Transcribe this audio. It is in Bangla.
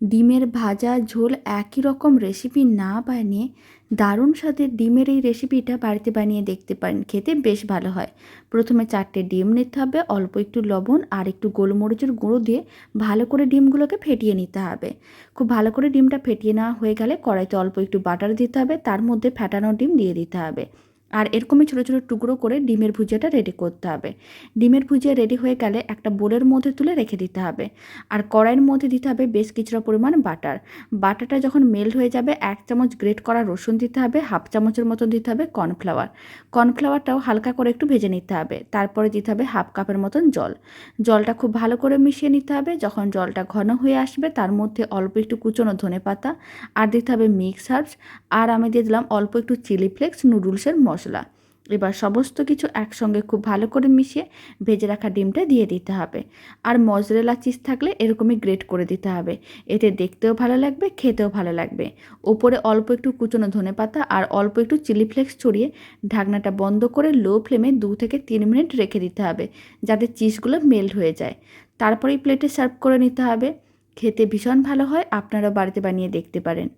ডিমের ভাজা ঝোল একই রকম রেসিপি না বানিয়ে দারুণ স্বাদের ডিমের এই রেসিপিটা বাড়িতে বানিয়ে দেখতে পারেন, খেতে বেশ ভালো হয়। প্রথমে 4টে ডিম নিতে হবে, অল্প একটু লবণ আর একটু গোলমরিচের গুঁড়ো দিয়ে ভালো করে ডিমগুলোকে ফেটিয়ে নিতে হবে। খুব ভালো করে ডিমটা ফেটিয়ে নেওয়া হয়ে গেলে কড়াইতে অল্প একটু বাটার দিতে হবে, তার মধ্যে ফেটানো ডিম দিয়ে দিতে হবে। আর এরকমই ছোটো ছোটো টুকরো করে ডিমের ভুজিয়াটা রেডি করতে হবে। ডিমের ভুজিয়া রেডি হয়ে গেলে একটা বোলের মধ্যে তুলে রেখে দিতে হবে। আর কড়াইয়ের মধ্যে দিতে হবে বেশ কিছুটা পরিমাণ বাটার। বাটারটা যখন মেল্ট হয়ে যাবে 1 চামচ গ্রেট করা রসুন দিতে হবে, হাফ চামচের মতো দিতে হবে কর্নফ্লাওয়ার। কর্নফ্লাওয়ারটাও হালকা করে একটু ভেজে নিতে হবে। তারপরে দিতে হবে হাফ কাপের মতন জল। জলটা খুব ভালো করে মিশিয়ে নিতে হবে। যখন জলটা ঘন হয়ে আসবে তার মধ্যে অল্প একটু কুচনো ধনেপাতা আর দিতে হবে মিক্স হার্বস, আর আমি দিয়ে দিলাম অল্প একটু চিলি ফ্লেক্স নুডলসের মশলা। এবার সমস্ত কিছু একসঙ্গে খুব ভালো করে মিশিয়ে ভেজে রাখা ডিমটা দিয়ে দিতে হবে। আর মজরেলা চিজ থাকলে এরকমই গ্রেট করে দিতে হবে। এতে দেখতেও ভালো লাগবে, খেতেও ভালো লাগবে। ওপরে অল্প একটু কুচনো ধনেপাতা আর অল্প একটু চিলি ফ্লেক্স ছড়িয়ে ঢাকনাটা বন্ধ করে লো ফ্লেমে 2 থেকে 3 মিনিট রেখে দিতে হবে, যাতে চিজগুলো মেল্ট হয়ে যায়। তারপরেই প্লেটে সার্ভ করে নিতে হবে। খেতে ভীষণ ভালো হয়, আপনারাও বাড়িতে বানিয়ে দেখতে পারেন।